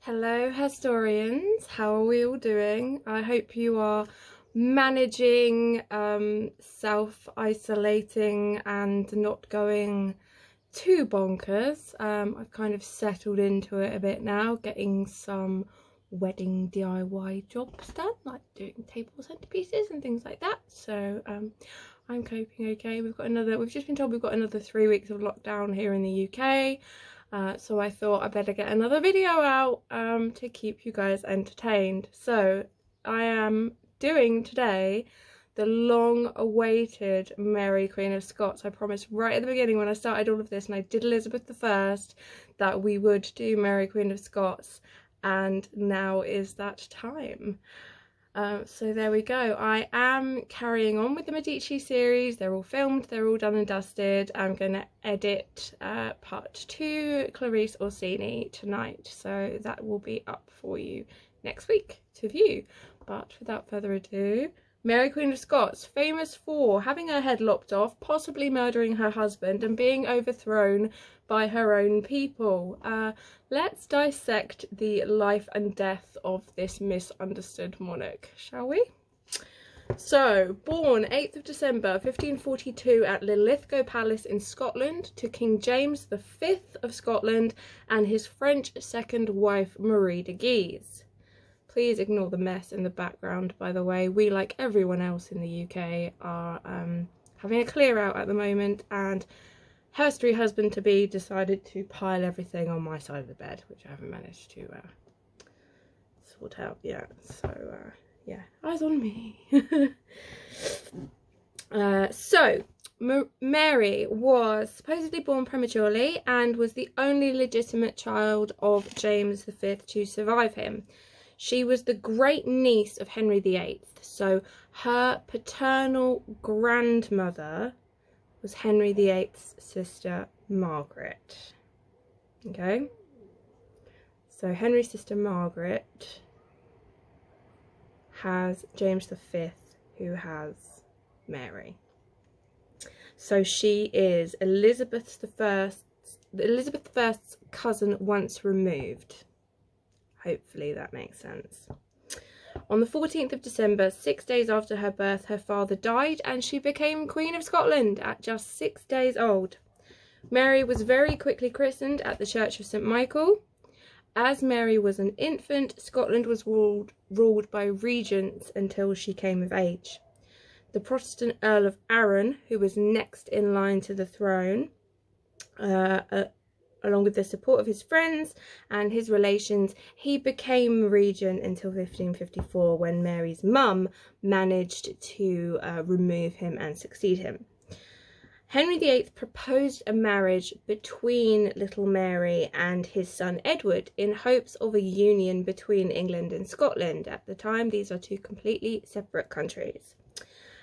Hello Herstorians, how are we all doing? I hope you are managing self-isolating and not going too bonkers. I've kind of settled into it a bit now, getting some wedding DIY jobs done, like doing table centerpieces and things like that. So I'm coping okay. We've just been told we've got another 3 weeks of lockdown here in the UK. So I thought I better get another video out to keep you guys entertained. So I am doing today the long-awaited Mary Queen of Scots. I promised right at the beginning when I started all of this, and I did Elizabeth I, that we would do Mary Queen of Scots, and now is that time. So there we go. I am carrying on with the Medici series. They're all filmed, they're all done and dusted. I'm going to edit part 2, Clarice Orsini, tonight. So that will be up for you next week to view. But without further ado, Mary Queen of Scots, famous for having her head lopped off, possibly murdering her husband and being overthrown by her own people. Let's dissect the life and death of this misunderstood monarch, shall we? So, born 8th of December 1542 at Linlithgow Palace in Scotland to King James V of Scotland and his French second wife Marie de Guise. Please ignore the mess in the background, by the way. We, like everyone else in the UK, are having a clear out at the moment, and Herstory husband-to-be decided to pile everything on my side of the bed, which I haven't managed to sort out yet. So, yeah, eyes on me. Mary was supposedly born prematurely and was the only legitimate child of James V to survive him. She was the great niece of Henry VIII, so her paternal grandmother was Henry VIII's sister Margaret. Okay, so Henry's sister Margaret has James V, who has Mary. So she is Elizabeth I's cousin once removed. Hopefully that makes sense. On the 14th of December, 6 days after her birth, her father died and she became Queen of Scotland at just 6 days old. Mary was very quickly christened at the Church of St Michael. As Mary was an infant, Scotland was ruled by regents until she came of age. The Protestant Earl of Arran, who was next in line to the throne, along with the support of his friends and his relations, he became regent until 1554, when Mary's mum managed to remove him and succeed him. Henry VIII proposed a marriage between little Mary and his son Edward in hopes of a union between England and Scotland. At the time, these are two completely separate countries.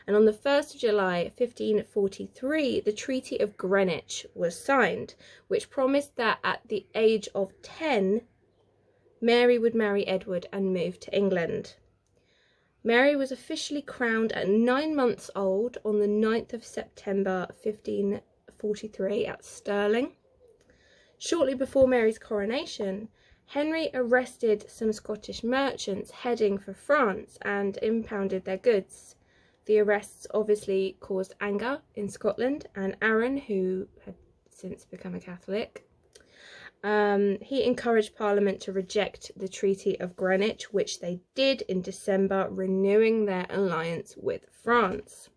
And on the 1st of July 1543, the Treaty of Greenwich was signed, which promised that at the age of 10, Mary would marry Edward and move to England. Mary was officially crowned at 9 months old on the 9th of September 1543 at Stirling. Shortly before Mary's coronation, Henry arrested some Scottish merchants heading for France and impounded their goods. The arrests obviously caused anger in Scotland, and Arran, who had since become a Catholic, he encouraged Parliament to reject the Treaty of Greenwich, which they did in December, renewing their alliance with France.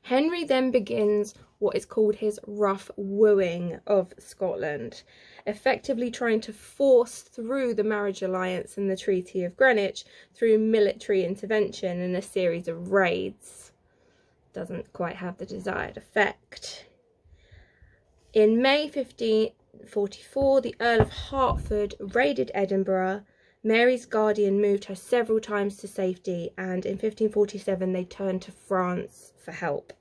Henry then begins what is called his rough wooing of Scotland, effectively trying to force through the marriage alliance and the Treaty of Greenwich through military intervention and a series of raids. Doesn't quite have the desired effect. In May 1544, the Earl of Hertford raided Edinburgh. Mary's guardian moved her several times to safety, and in 1547 they turned to France for help.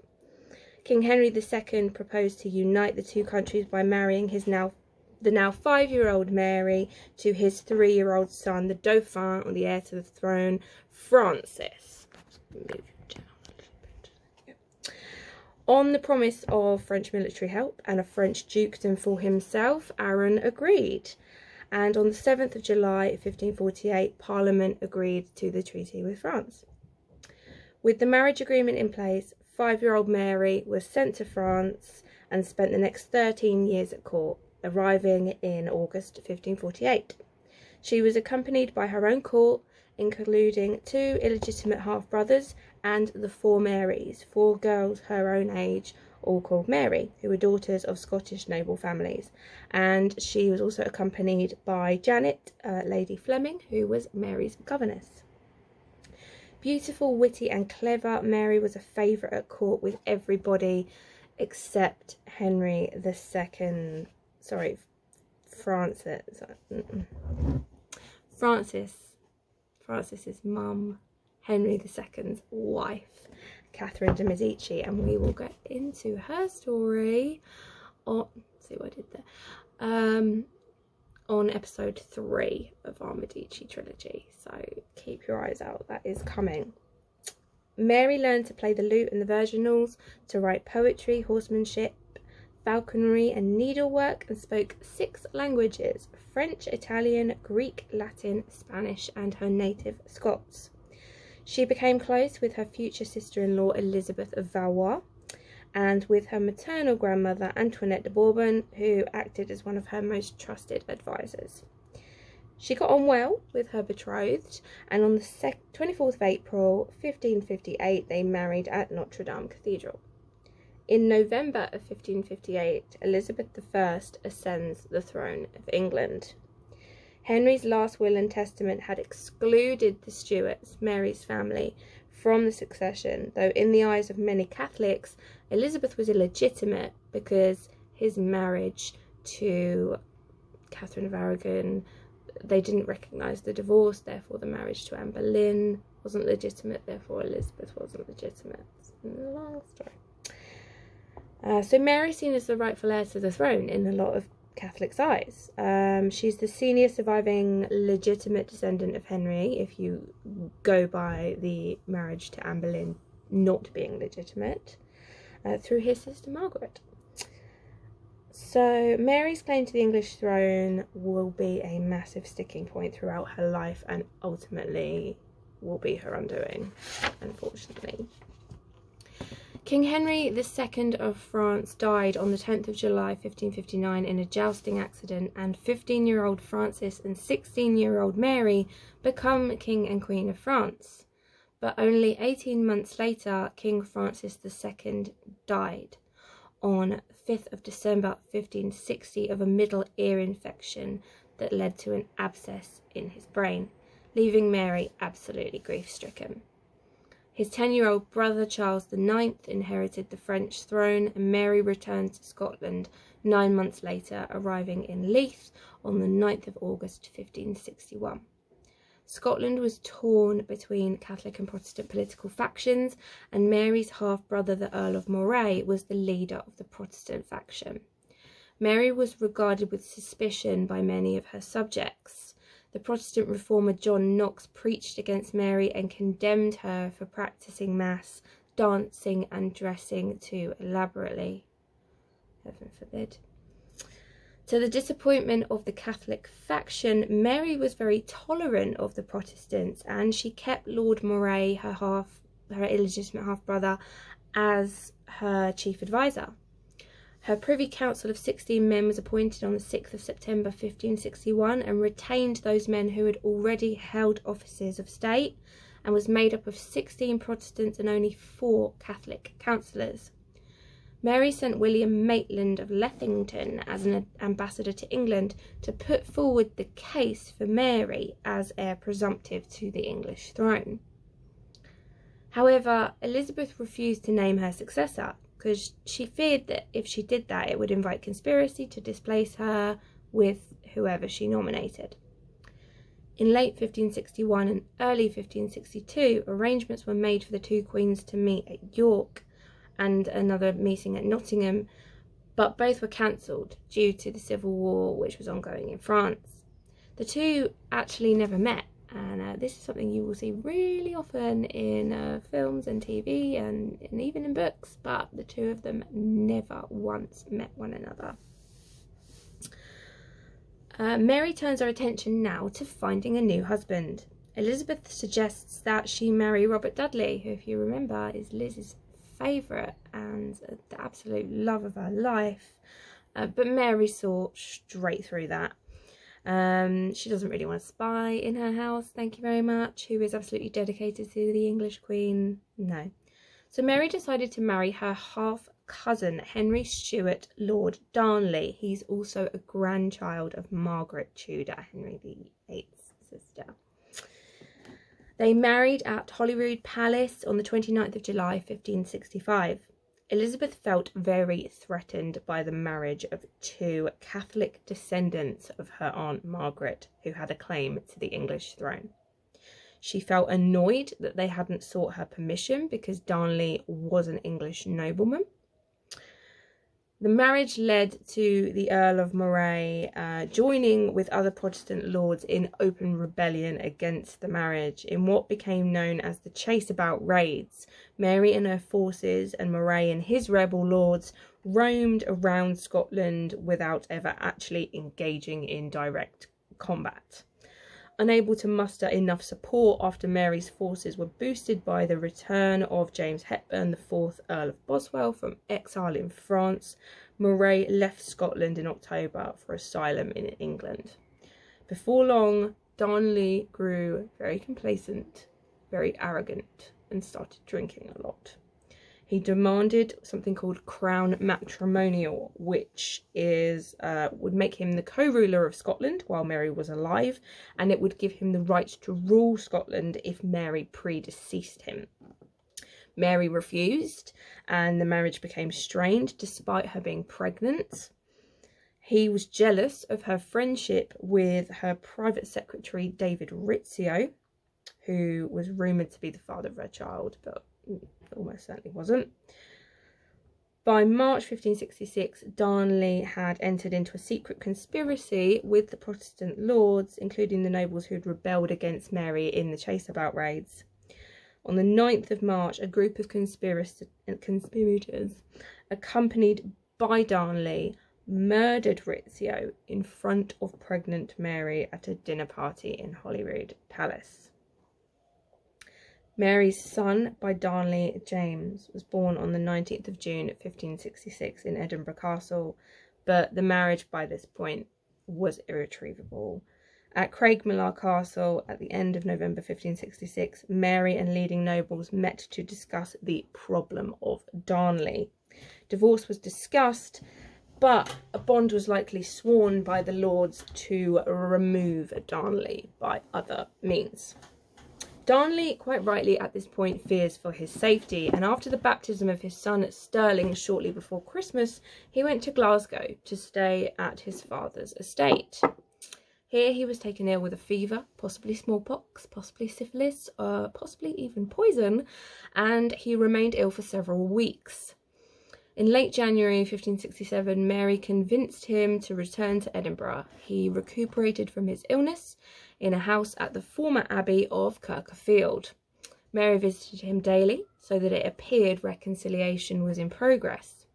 King Henry II proposed to unite the two countries by marrying the now 5-year-old Mary to his 3-year-old son, the Dauphin, or the heir to the throne, Francis. On the promise of French military help and a French dukedom for himself, Arran agreed. and on the 7th of July 1548 Parliament agreed to the treaty with France. With the marriage agreement in place, 5-year-old Mary was sent to France and spent the next 13 years at court, arriving in August 1548. She was accompanied by her own court, including 2 illegitimate half-brothers and the 4 Marys, 4 girls her own age, all called Mary, who were daughters of Scottish noble families. And she was also accompanied by Janet, Lady Fleming, who was Mary's governess. Beautiful, witty and clever, Mary was a favourite at court with everybody except Henry II. Sorry, Francis's mum, Henry II's wife, Catherine de Medici, and we will get into her story on, see what I did there, on episode 3 of our Medici trilogy, so keep your eyes out, that is coming. Mary learned to play the lute and the virginals, to write poetry, horsemanship, falconry and needlework, and spoke 6 languages: French, Italian, Greek, Latin, Spanish and her native Scots. She became close with her future sister-in-law Elizabeth of Valois and with her maternal grandmother Antoinette de Bourbon, who acted as one of her most trusted advisors. She got on well with her betrothed, and on the 24th of April 1558 they married at Notre Dame Cathedral. In November of 1558, Elizabeth I ascends the throne of England. Henry's last will and testament had excluded the Stuarts, Mary's family, from the succession, though in the eyes of many Catholics, Elizabeth was illegitimate because his marriage to Catherine of Aragon, they didn't recognise the divorce, therefore the marriage to Anne Boleyn wasn't legitimate, therefore Elizabeth wasn't legitimate. It's a long story. So Mary's seen as the rightful heir to the throne in a lot of Catholics' eyes. She's the senior surviving legitimate descendant of Henry, if you go by the marriage to Anne Boleyn not being legitimate, through his sister Margaret. So Mary's claim to the English throne will be a massive sticking point throughout her life and ultimately will be her undoing, unfortunately. King Henry II of France died on the 10th of July 1559 in a jousting accident, and 15-year-old Francis and 16-year-old Mary become King and Queen of France. But only 18 months later, King Francis II died on 5th of December 1560 of a middle ear infection that led to an abscess in his brain, leaving Mary absolutely grief-stricken. His 10-year-old brother Charles IX inherited the French throne, and Mary returned to Scotland 9 months later, arriving in Leith on the 9th of August 1561. Scotland was torn between Catholic and Protestant political factions, and Mary's half-brother, the Earl of Moray, was the leader of the Protestant faction. Mary was regarded with suspicion by many of her subjects. The Protestant reformer John Knox preached against Mary and condemned her for practising mass, dancing and dressing too elaborately. Heaven forbid. To the disappointment of the Catholic faction, Mary was very tolerant of the Protestants, and she kept Lord Moray, her illegitimate half-brother, as her chief advisor. Her Privy Council of 16 men was appointed on the 6th of September 1561 and retained those men who had already held offices of state, and was made up of 16 Protestants and only 4 Catholic councillors. Mary sent William Maitland of Lethington as an ambassador to England to put forward the case for Mary as heir presumptive to the English throne. However, Elizabeth refused to name her successor, because she feared that if she did that, it would invite conspiracy to displace her with whoever she nominated. In late 1561 and early 1562, arrangements were made for the 2 queens to meet at York and another meeting at Nottingham, but both were cancelled due to the civil war which was ongoing in France. The 2 actually never met, and this is something you will see really often in films and TV and even in books, but the 2 of them never once met one another. Mary turns her attention now to finding a new husband. Elizabeth suggests that she marry Robert Dudley, who, if you remember, is Liz's favourite and the absolute love of her life. But Mary saw straight through that. She doesn't really want a spy in her house, thank you very much, who is absolutely dedicated to the English Queen. No. So Mary decided to marry her half-cousin, Henry Stuart Lord Darnley. He's also a grandchild of Margaret Tudor, Henry VIII's sister. They married at Holyrood Palace on the 29th of July, 1565. Elizabeth felt very threatened by the marriage of two Catholic descendants of her Aunt Margaret, who had a claim to the English throne. She felt annoyed that they hadn't sought her permission because Darnley was an English nobleman. The marriage led to the Earl of Moray joining with other Protestant lords in open rebellion against the marriage in what became known as the Chase-About Raids. Mary and her forces and Moray and his rebel lords roamed around Scotland without ever actually engaging in direct combat. Unable to muster enough support after Mary's forces were boosted by the return of James Hepburn, the 4th Earl of Boswell, from exile in France, Moray left Scotland in October for asylum in England. Before long, Darnley grew very complacent, very arrogant, and started drinking a lot. He demanded something called crown matrimonial, which is would make him the co-ruler of Scotland while Mary was alive, and it would give him the right to rule Scotland if Mary predeceased him. Mary refused, and the marriage became strained despite her being pregnant. He was jealous of her friendship with her private secretary, David Rizzio, who was rumoured to be the father of her child, but almost certainly wasn't. By March 1566, Darnley had entered into a secret conspiracy with the Protestant lords, including the nobles who had rebelled against Mary in the Chase-About Raids. On the 9th of March, a group of conspirators, accompanied by Darnley, murdered Rizzio in front of pregnant Mary at a dinner party in Holyrood Palace. Mary's son by Darnley, James, was born on the 19th of June 1566 in Edinburgh Castle, but the marriage by this point was irretrievable. At Craigmillar Castle at the end of November 1566, Mary and leading nobles met to discuss the problem of Darnley. Divorce was discussed, but a bond was likely sworn by the lords to remove Darnley by other means. Darnley, quite rightly at this point, fears for his safety, and after the baptism of his son at Stirling shortly before Christmas, he went to Glasgow to stay at his father's estate. Here he was taken ill with a fever, possibly smallpox, possibly syphilis, possibly even poison, and he remained ill for several weeks. In late January 1567, Mary convinced him to return to Edinburgh. He recuperated from his illness in a house at the former abbey of Kirkfield. Mary visited him daily, so that it appeared reconciliation was in progress.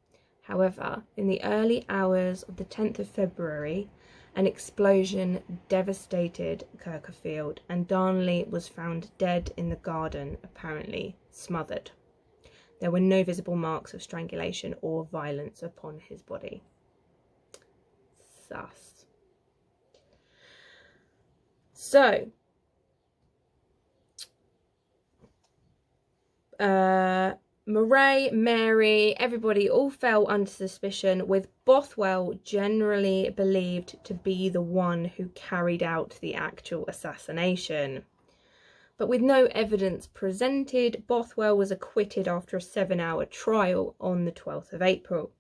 However, in the early hours of the 10th of February, an explosion devastated Kirkfield, and Darnley was found dead in the garden, apparently smothered. There were no visible marks of strangulation or violence upon his body. Sus. So, Moray, Mary, everybody all fell under suspicion, with Bothwell generally believed to be the one who carried out the actual assassination. But with no evidence presented, Bothwell was acquitted after a 7-hour trial on the 12th of April.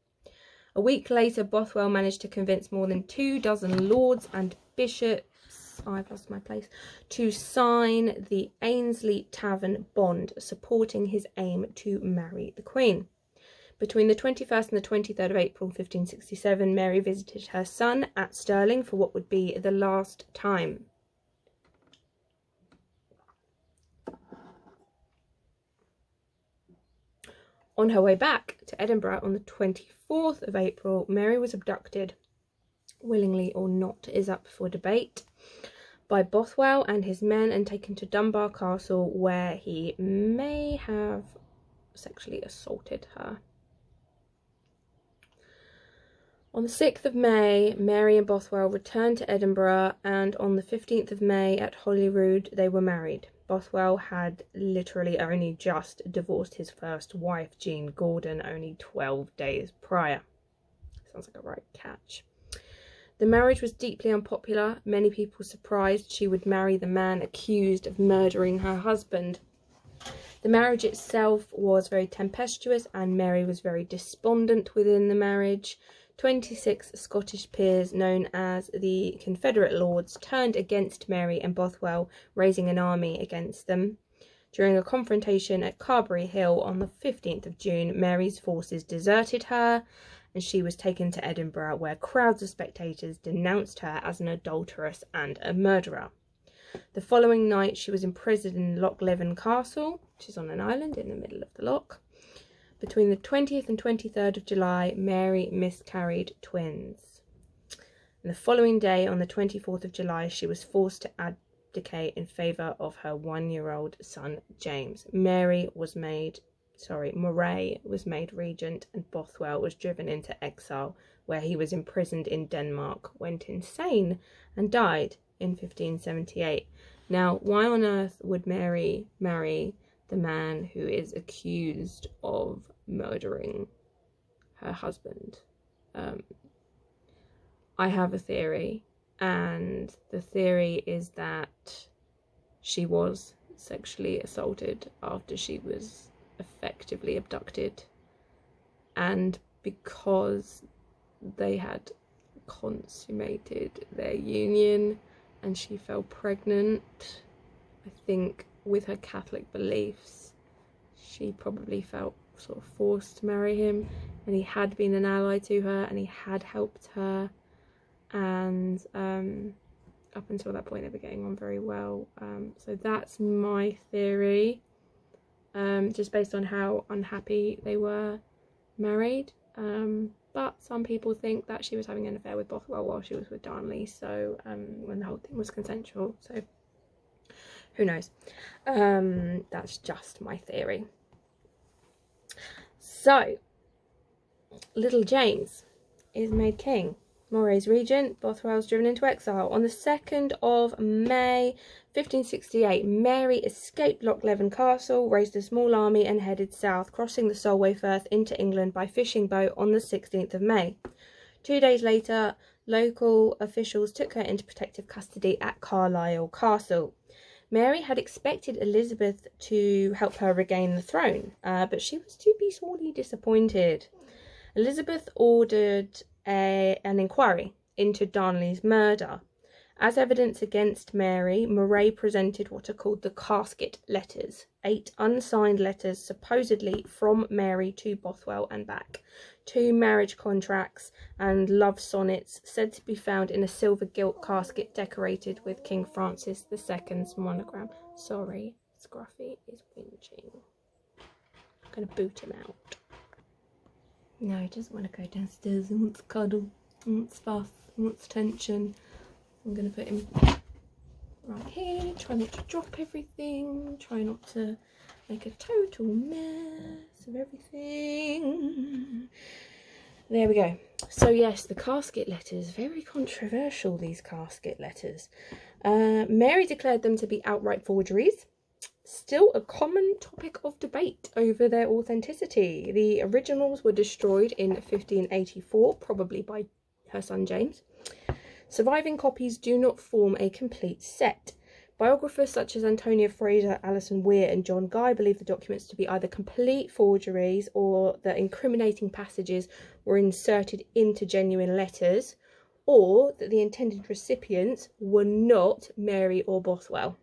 A week later, Bothwell managed to convince more than 24 lords and bishops, I've lost my place, to sign the Ainsley Tavern bond supporting his aim to marry the Queen. Between the 21st and the 23rd of April 1567, Mary visited her son at Stirling for what would be the last time. On her way back to Edinburgh on the 24th of April, Mary was abducted willingly or not, is up for debate, by Bothwell and his men and taken to Dunbar Castle, where he may have sexually assaulted her. On the 6th of May, Mary and Bothwell returned to Edinburgh, and on the 15th of May at Holyrood they were married. Bothwell had literally only just divorced his first wife, Jean Gordon, only 12 days prior. Sounds like a right catch. The marriage was deeply unpopular. Many people surprised she would marry the man accused of murdering her husband. The marriage itself was very tempestuous, and Mary was very despondent within the marriage. 26 Scottish peers, known as the Confederate Lords, turned against Mary and Bothwell, raising an army against them. During a confrontation at Carberry Hill on the 15th of June, Mary's forces deserted her, and she was taken to Edinburgh, where crowds of spectators denounced her as an adulteress and a murderer. The following night, she was imprisoned in Loch Leven Castle, which is on an island in the middle of the loch. Between the 20th and 23rd of July, Mary miscarried twins. And the following day, on the 24th of July, she was forced to abdicate in favour of her 1-year-old son, James. Moray was made regent, and Bothwell was driven into exile, where he was imprisoned in Denmark, went insane, and died in 1578. Now, why on earth would Mary marry the man who is accused of murdering her husband? I have a theory, and the theory is that she was sexually assaulted after she was effectively abducted, and because they had consummated their union and she fell pregnant, I think with her Catholic beliefs she probably felt sort of forced to marry him, and he had been an ally to her and he had helped her, and up until that point they were getting on very well. So that's my theory, just based on how unhappy they were married. But some people think that she was having an affair with Bothwell while she was with Darnley, so when the whole thing was consensual, so who knows. That's just my theory. So little James is made king. Moray's regent, Bothwell's driven into exile. On the 2nd of May 1568, Mary escaped Loch Leven Castle, raised a small army and headed south, crossing the Solway Firth into England by fishing boat on the 16th of May. 2 days later, local officials took her into protective custody at Carlisle Castle. Mary had expected Elizabeth to help her regain the throne, but she was to be sorely disappointed. Elizabeth ordered an inquiry into Darnley's murder. As evidence against Mary, Moray presented what are called the casket letters, 8 unsigned letters supposedly from Mary to Bothwell and back, 2 marriage contracts and love sonnets said to be found in a silver gilt casket decorated with King Francis II's monogram. Sorry, Scruffy is whinging. I'm going to boot him out. No, he doesn't want to go downstairs. He wants cuddle, he wants fuss, he wants attention. I'm going to put him right here. Try not to drop everything. Try not to make a total mess of everything. There we go. So yes, the casket letters. Very controversial, these casket letters. Mary declared them to be outright forgeries. Still a common topic of debate over their authenticity. The originals were destroyed in 1584, probably by her son James. Surviving copies do not form a complete set. Biographers such as Antonia Fraser, Alison Weir and John Guy believe the documents to be either complete forgeries or that incriminating passages were inserted into genuine letters, or that the intended recipients were not Mary or Bothwell.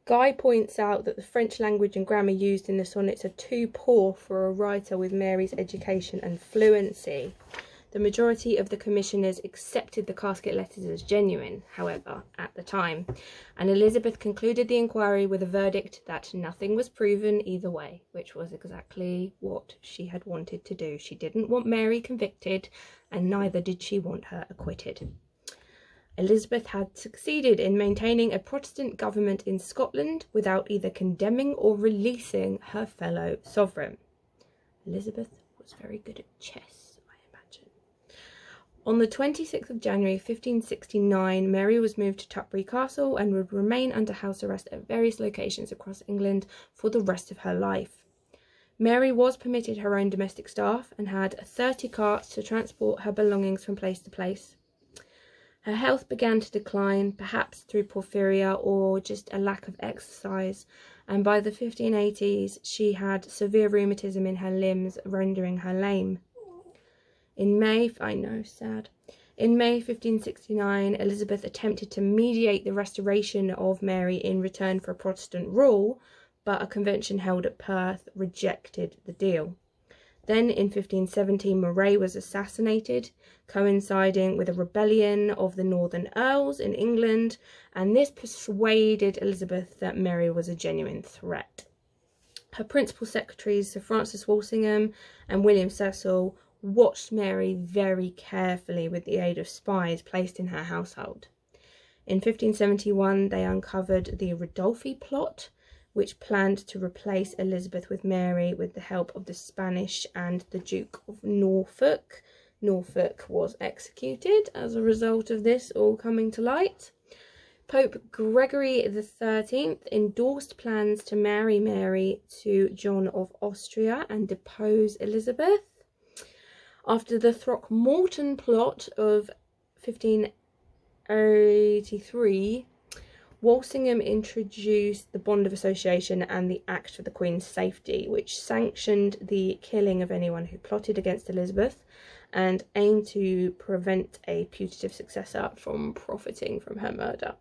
Guy points out that the French language and grammar used in the sonnets are too poor for a writer with Mary's education and fluency. The majority of the commissioners accepted the casket letters as genuine, however, at the time, and Elizabeth concluded the inquiry with a verdict that nothing was proven either way, which was exactly what she had wanted to do. She didn't want Mary convicted, and neither did she want her acquitted. Elizabeth had succeeded in maintaining a Protestant government in Scotland without either condemning or releasing her fellow sovereign. Elizabeth was very good at chess. On the 26th of January 1569, Mary was moved to Tutbury Castle and would remain under house arrest at various locations across England for the rest of her life. Mary was permitted her own domestic staff and had 30 carts to transport her belongings from place to place. Her health began to decline, perhaps through porphyria or just a lack of exercise, and by the 1580s she had severe rheumatism in her limbs, rendering her lame. In May 1569, Elizabeth attempted to mediate the restoration of Mary in return for Protestant rule, but a convention held at Perth rejected the deal. Then in 1570, Moray was assassinated, coinciding with a rebellion of the Northern Earls in England, and this persuaded Elizabeth that Mary was a genuine threat. Her principal secretaries, Sir Francis Walsingham and William Cecil, watched Mary very carefully with the aid of spies placed in her household. In 1571, they uncovered the Ridolfi plot, which planned to replace Elizabeth with Mary with the help of the Spanish and the Duke of Norfolk. Norfolk was executed as a result of this all coming to light. Pope Gregory XIII endorsed plans to marry Mary to John of Austria and depose Elizabeth. After the Throckmorton plot of 1583, Walsingham introduced the Bond of Association and the Act for the Queen's Safety, which sanctioned the killing of anyone who plotted against Elizabeth and aimed to prevent a putative successor from profiting from her murder.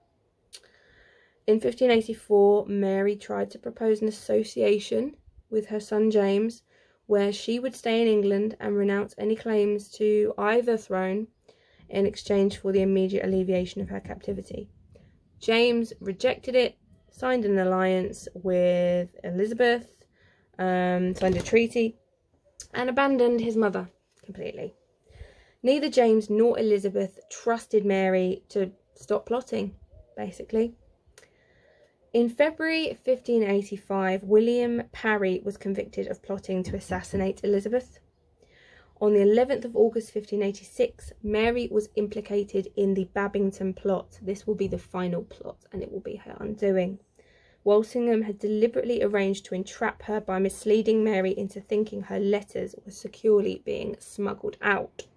In 1584, Mary tried to propose an association with her son James, where she would stay in England and renounce any claims to either throne in exchange for the immediate alleviation of her captivity. James rejected it, signed an alliance with Elizabeth, signed a treaty, and abandoned his mother completely. Neither James nor Elizabeth trusted Mary to stop plotting, basically. In February 1585, William Parry was convicted of plotting to assassinate Elizabeth. On the 11th of August 1586, Mary was implicated in the Babington plot. This will be the final plot, and it will be her undoing. Walsingham had deliberately arranged to entrap her by misleading Mary into thinking her letters were securely being smuggled out,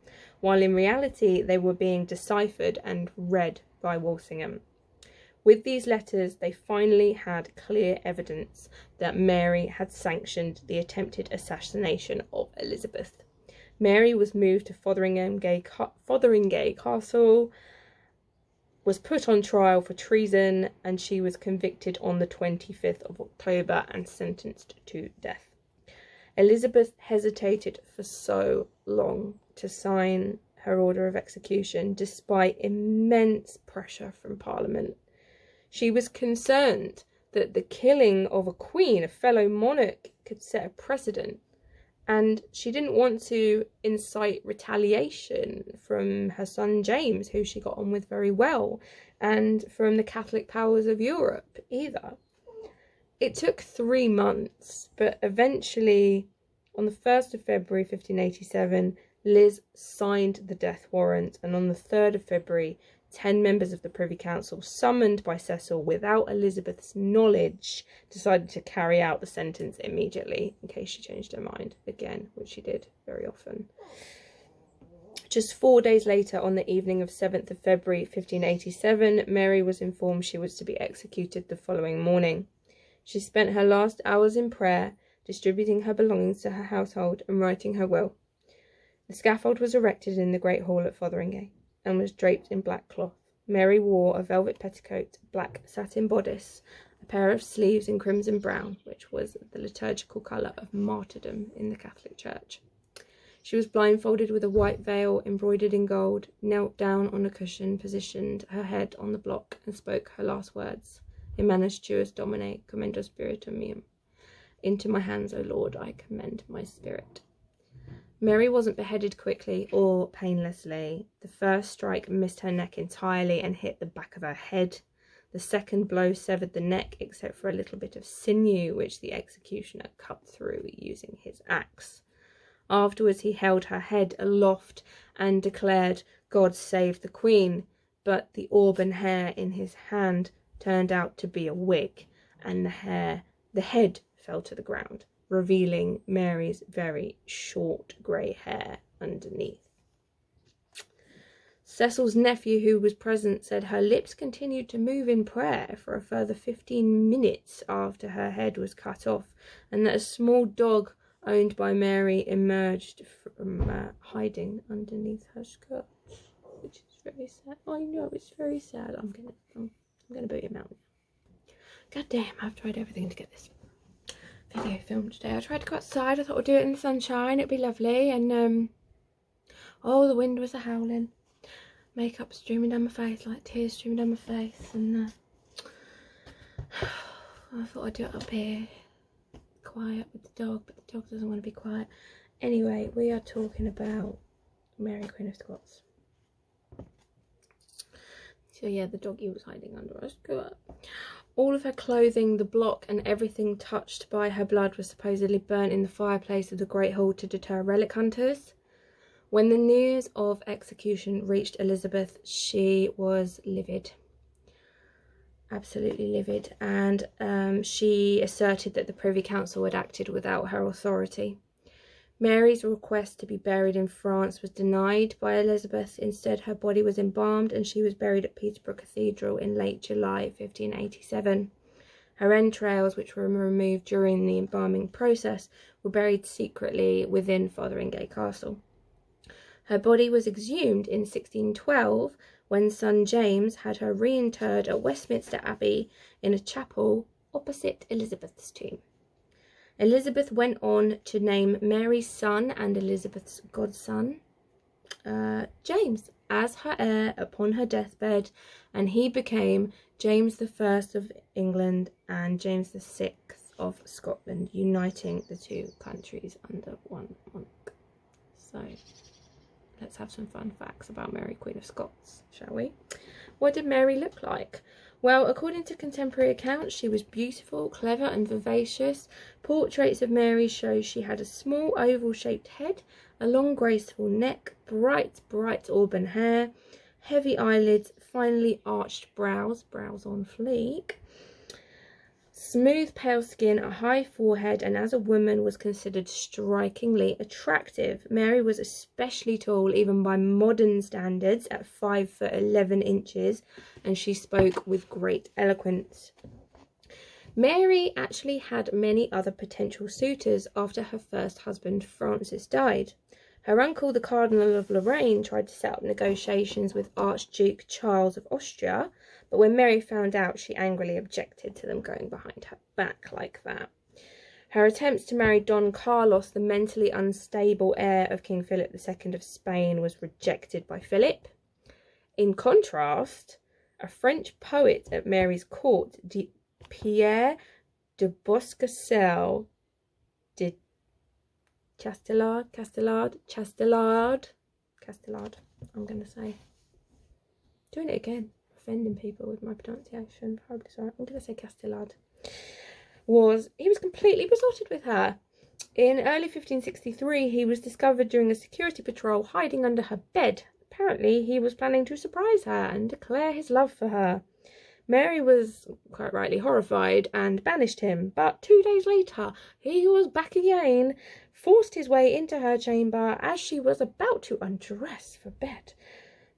while in reality they were being deciphered and read by Walsingham. With these letters, they finally had clear evidence that Mary had sanctioned the attempted assassination of Elizabeth. Mary was moved to Fotheringay Castle, was put on trial for treason, and she was convicted on the 25th of October and sentenced to death. Elizabeth hesitated for so long to sign her order of execution, despite immense pressure from Parliament. She was concerned that the killing of a queen, a fellow monarch, could set a precedent, and she didn't want to incite retaliation from her son James, who she got on with very well, and from the Catholic powers of Europe either. It took 3 months, but eventually, on the 1st of February 1587, Liz signed the death warrant, and on the 3rd of February, 10 members of the Privy Council, summoned by Cecil without Elizabeth's knowledge, decided to carry out the sentence immediately, in case she changed her mind again, which she did very often. Just 4 days later, on the evening of 7th of February 1587, Mary was informed she was to be executed the following morning. She spent her last hours in prayer, distributing her belongings to her household and writing her will. The scaffold was erected in the Great Hall at Fotheringay and was draped in black cloth. Mary wore a velvet petticoat, black satin bodice, a pair of sleeves in crimson brown, which was the liturgical colour of martyrdom in the Catholic Church. She was blindfolded with a white veil embroidered in gold, knelt down on a cushion, positioned her head on the block, and spoke her last words. In manus tuus Domine, commendo spiritum meum. Into my hands, O Lord, I commend my spirit. Mary wasn't beheaded quickly or painlessly. The first strike missed her neck entirely and hit the back of her head. The second blow severed the neck except for a little bit of sinew which the executioner cut through using his axe. Afterwards he held her head aloft and declared, God save the Queen, but the auburn hair in his hand turned out to be a wig, and the head fell to the ground, revealing Mary's very short grey hair underneath. Cecil's nephew, who was present, said her lips continued to move in prayer for a further 15 minutes after her head was cut off, and that a small dog owned by Mary emerged from hiding underneath her skirts, which is very sad. I know, it's very sad. I'm gonna boot him out now. God damn, I've tried everything to get this video filmed today. I tried to go outside. I thought I'd do it in the sunshine. It'd be lovely, and oh, the wind was a-howling. Makeup streaming down my face, like tears streaming down my face, and I thought I'd do it up here, quiet with the dog, but the dog doesn't want to be quiet. Anyway, we are talking about Mary, Queen of Scots. So yeah, the doggy was hiding under her skirt. All of her clothing, the block, and everything touched by her blood was supposedly burnt in the fireplace of the Great Hall to deter relic hunters. When the news of execution reached Elizabeth, she was livid. Absolutely livid. And she asserted that the Privy Council had acted without her authority. Mary's request to be buried in France was denied by Elizabeth. Instead, her body was embalmed and she was buried at Peterborough Cathedral in late July 1587. Her entrails, which were removed during the embalming process, were buried secretly within Fotheringay Castle. Her body was exhumed in 1612 when son James had her reinterred at Westminster Abbey in a chapel opposite Elizabeth's tomb. Elizabeth went on to name Mary's son and Elizabeth's godson, James, as her heir upon her deathbed, and he became James I of England and James VI of Scotland, uniting the two countries under one monarch. So let's have some fun facts about Mary, Queen of Scots, shall we? What did Mary look like? Well, according to contemporary accounts, she was beautiful, clever and vivacious. Portraits of Mary show she had a small oval-shaped head, a long graceful neck, bright auburn hair, heavy eyelids, finely arched brows on fleek, smooth pale skin, a high forehead, and as a woman was considered strikingly attractive. Mary was especially tall, even by modern standards, at 5'11", and she spoke with great eloquence. Mary actually had many other potential suitors after her first husband Francis died. Her uncle, the Cardinal of Lorraine, tried to set up negotiations with Archduke Charles of Austria, but when Mary found out, she angrily objected to them going behind her back like that. Her attempts to marry Don Carlos, the mentally unstable heir of King Philip II of Spain, was rejected by Philip. In contrast, a French poet at Mary's court, Pierre de Boscasel de Chastelard, I'm going to say. Doing it again, offending people with my pronunciation. Horribly sorry. I'm going to say Castellard. He was completely besotted with her. In early 1563, he was discovered during a security patrol hiding under her bed. Apparently, he was planning to surprise her and declare his love for her. Mary was quite rightly horrified and banished him, but 2 days later, he was back again, forced his way into her chamber as she was about to undress for bed.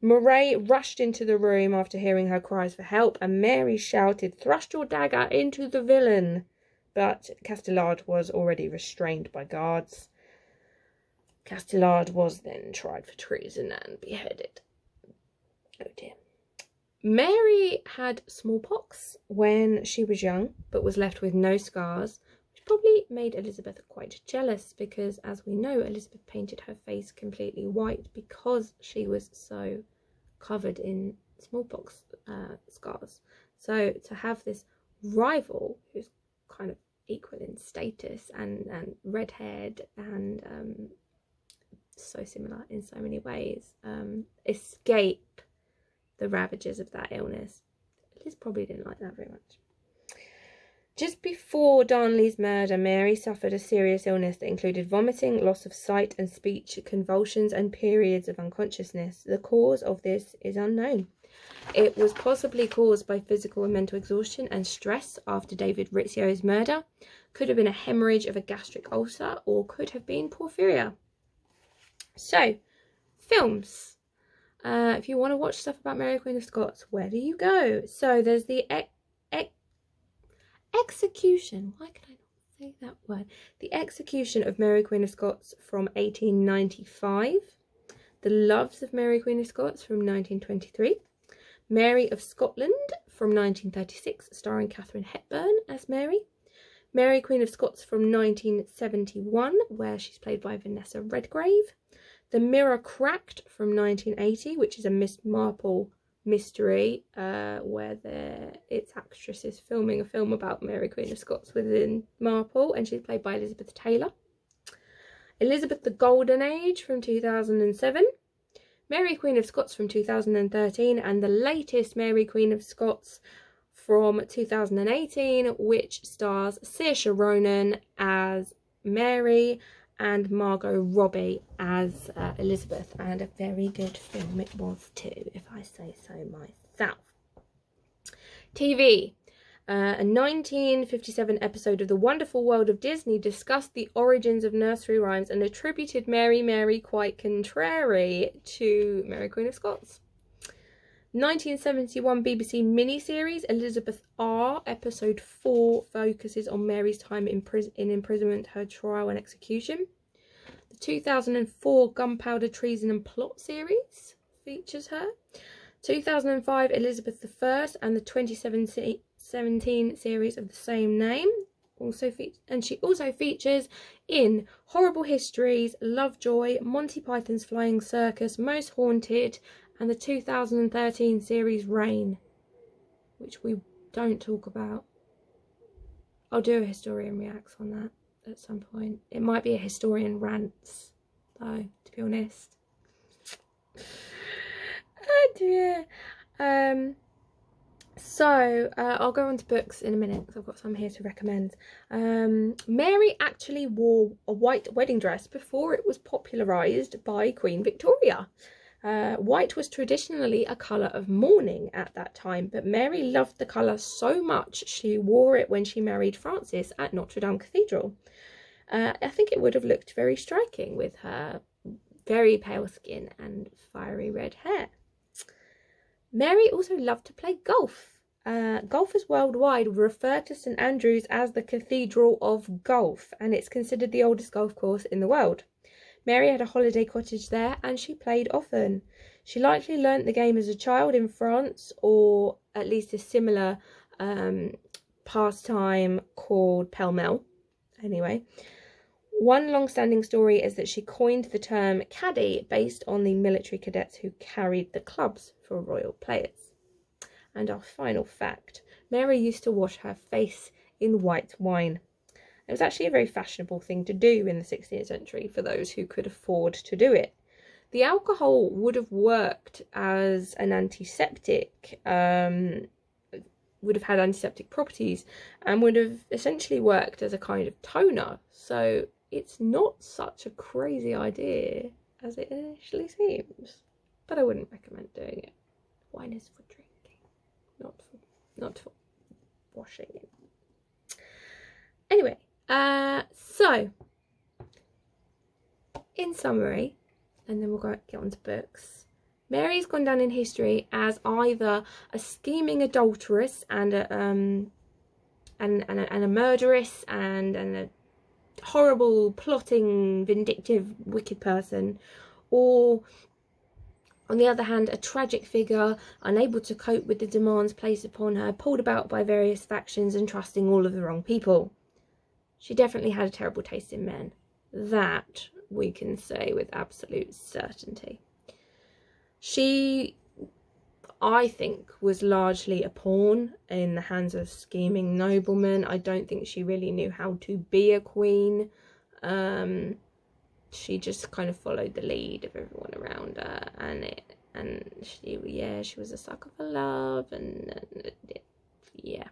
Moray rushed into the room after hearing her cries for help, and Mary shouted, "Thrust your dagger into the villain!" But Castellard was already restrained by guards. Castellard was then tried for treason and beheaded. Oh dear. Mary had smallpox when she was young, but was left with no scars, which probably made Elizabeth quite jealous because, as we know, Elizabeth painted her face completely white because she was so covered in smallpox scars. So to have this rival who's kind of equal in status and red-haired and so similar in so many ways, escape the ravages of that illness. Liz probably didn't like that very much. Just before Darnley's murder, Mary suffered a serious illness that included vomiting, loss of sight and speech, convulsions and periods of unconsciousness. The cause of this is unknown. It was possibly caused by physical and mental exhaustion and stress after David Rizzio's murder, could have been a hemorrhage of a gastric ulcer, or could have been porphyria. So, films. If you want to watch stuff about Mary Queen of Scots, where do you go? So there's the execution. Why can I not say that word? The Execution of Mary Queen of Scots from 1895. The Loves of Mary Queen of Scots from 1923. Mary of Scotland from 1936, starring Catherine Hepburn as Mary. Mary Queen of Scots from 1971, where she's played by Vanessa Redgrave. The Mirror Cracked from 1980, which is a Miss Marple mystery, where its actress is filming a film about Mary Queen of Scots within Marple, and she's played by Elizabeth Taylor. Elizabeth the Golden Age from 2007. Mary Queen of Scots from 2013, and the latest Mary Queen of Scots from 2018, which stars Saoirse Ronan as Mary and Margot Robbie as Elizabeth, and a very good film it was too, if I say so myself. TV. A 1957 episode of The Wonderful World of Disney discussed the origins of nursery rhymes and attributed Mary, Mary quite contrary to Mary Queen of Scots. 1971 BBC miniseries Elizabeth R, episode 4, focuses on Mary's time in imprisonment, her trial and execution. The 2004 Gunpowder Treason and Plot series features her. 2005 Elizabeth I and the 2017 series of the same name and she also features in Horrible Histories, Lovejoy, Monty Python's Flying Circus, Most Haunted, and the 2013 series Reign, which we don't talk about. I'll do a historian reacts on that at some point. It might be a historian rants, though, to be honest. Oh dear. So I'll go on to books in a minute because I've got some here to recommend. Mary actually wore a white wedding dress before it was popularised by Queen Victoria. White was traditionally a colour of mourning at that time, but Mary loved the colour so much she wore it when she married Francis at Notre Dame Cathedral. I think it would have looked very striking with her very pale skin and fiery red hair. Mary also loved to play golf. Golfers worldwide refer to St Andrews as the Cathedral of Golf, and it's considered the oldest golf course in the world. Mary had a holiday cottage there and she played often. She likely learnt the game as a child in France, or at least a similar pastime called pell-mell. Anyway, one long-standing story is that she coined the term caddy based on the military cadets who carried the clubs for royal players. And our final fact, Mary used to wash her face in white wine. It was actually a very fashionable thing to do in the 16th century for those who could afford to do it. The alcohol would have worked as an antiseptic, would have had antiseptic properties, and would have essentially worked as a kind of toner. So it's not such a crazy idea as it initially seems. But I wouldn't recommend doing it. Wine is for drinking, not for washing it. Anyway. So, in summary, and then we'll get on to books, Mary's gone down in history as either a scheming adulteress and a murderess and a horrible, plotting, vindictive, wicked person, or on the other hand, a tragic figure, unable to cope with the demands placed upon her, pulled about by various factions and trusting all of the wrong people. she definitely had a terrible taste in men. That we can say with absolute certainty. She, I think, was largely a pawn in the hands of scheming noblemen. I don't think she really knew how to be a queen. She just kind of followed the lead of everyone around her, and she was a sucker for love, and yeah,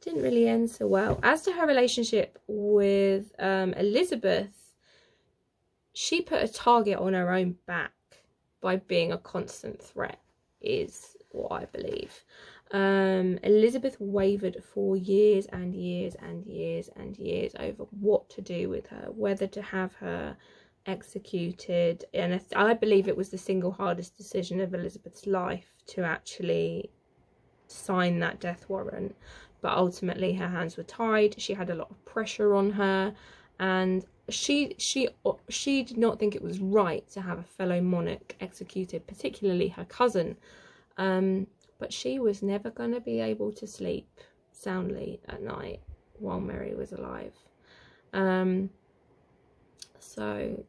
didn't really end so well. As to her relationship with Elizabeth, she put a target on her own back by being a constant threat, is what I believe. Elizabeth wavered for years and years and years and years over what to do with her, whether to have her executed, and I believe it was the single hardest decision of Elizabeth's life to actually sign that death warrant, but ultimately her hands were tied. She had a lot of pressure on her, and she did not think it was right to have a fellow monarch executed, particularly her cousin. But she was never going to be able to sleep soundly at night while Mary was alive. So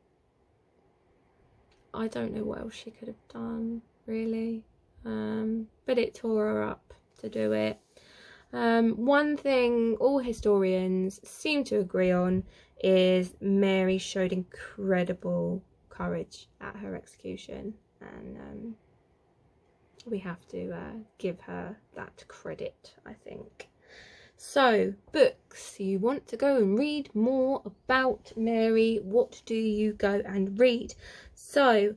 I don't know what else she could have done, really. But it tore her up to do it. One thing all historians seem to agree on is Mary showed incredible courage at her execution, and we have to give her that credit, I think. So, books. You want to go and read more about Mary, what do you go and read? So,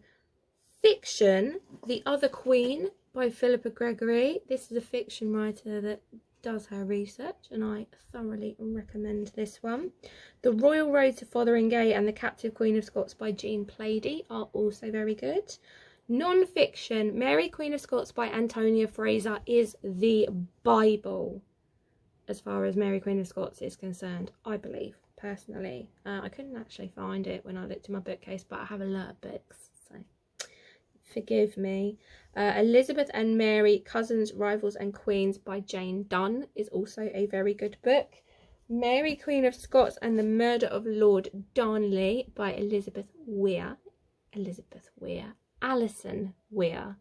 fiction, The Other Queen by Philippa Gregory. This is a fiction writer that does her research, and I thoroughly recommend this one. The Royal Road to Fotheringay and The Captive Queen of Scots by Jean Plaidy are also very good. Non-fiction, Mary Queen of Scots by Antonia Fraser is the Bible as far as Mary Queen of Scots is concerned, I believe, personally. I couldn't actually find it when I looked in my bookcase, but I have a lot of books, so forgive me. Elizabeth and Mary, Cousins, Rivals and Queens by Jane Donne is also a very good book. Mary Queen of Scots and the Murder of Lord Darnley by Alison Weir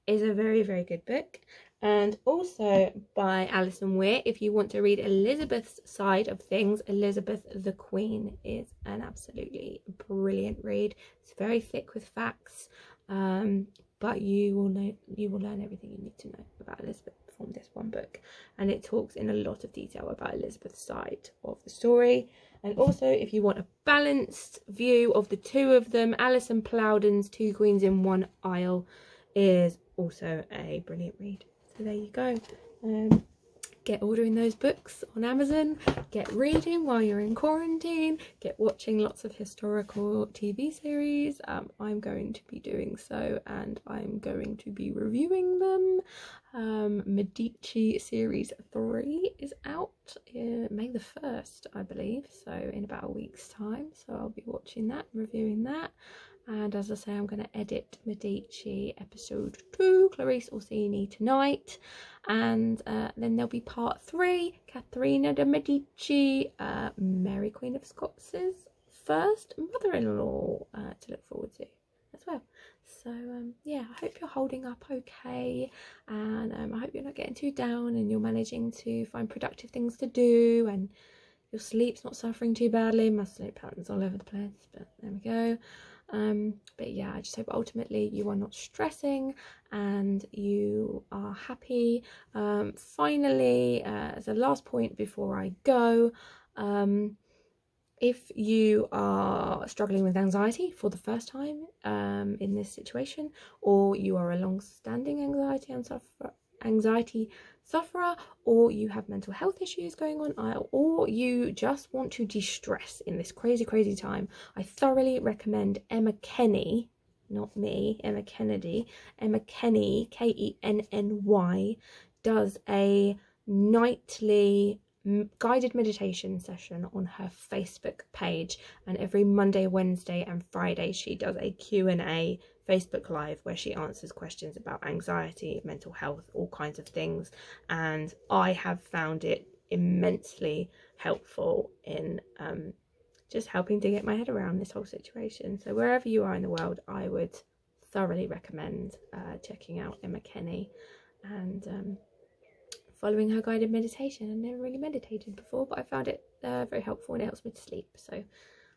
is a very, very good book. And also by Alison Weir, if you want to read Elizabeth's side of things, Elizabeth the Queen is an absolutely brilliant read. It's very thick with facts, but you will learn everything you need to know about Elizabeth from this one book, and it talks in a lot of detail about Elizabeth's side of the story. And also, if you want a balanced view of the two of them, Alison Plowden's Two Queens in One Isle is also a brilliant read. So there you go. Get ordering those books on Amazon, get reading while you're in quarantine, get watching lots of historical TV series. I'm going to be doing so, and I'm going to be reviewing them. Medici series 3 is out May the 1st, I believe, so in about a week's time. So I'll be watching that, reviewing that. And as I say, I'm going to edit Medici episode 2, Clarice Orsini, tonight. And then there'll be part 3, Caterina de Medici, Mary Queen of Scots' first mother-in-law to look forward to as well. So yeah, I hope you're holding up okay, and I hope you're not getting too down and you're managing to find productive things to do, and your sleep's not suffering too badly. My sleep pattern's all over the place, but there we go. But yeah, I just hope ultimately you are not stressing and you are happy. Finally, as a last point before I go, if you are struggling with anxiety for the first time in this situation, or you are a long-standing anxiety sufferer, or you have mental health issues going on, or you just want to de-stress in this crazy time, I thoroughly recommend Emma Kenny, not me, Emma Kennedy. Emma Kenny, Kenny, does a nightly guided meditation session on her Facebook page, and every Monday, Wednesday and Friday she does a Q&A Facebook Live where she answers questions about anxiety, mental health, all kinds of things, and I have found it immensely helpful in just helping to get my head around this whole situation. So wherever you are in the world, I would thoroughly recommend checking out Emma Kenny and following her guided meditation. I've never really meditated before, but I found it very helpful, and it helps me to sleep. So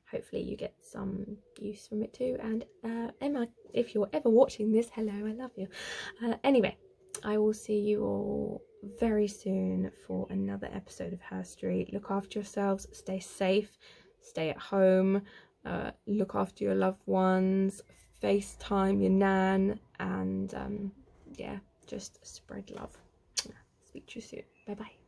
hopefully you get some use from it too. And Emma, if you're ever watching this, hello, I love you. Anyway, I will see you all very soon for another episode of Herstory. Look after yourselves, stay safe, stay at home, look after your loved ones, FaceTime your nan, and yeah, just spread love. Speak to you soon. Bye bye.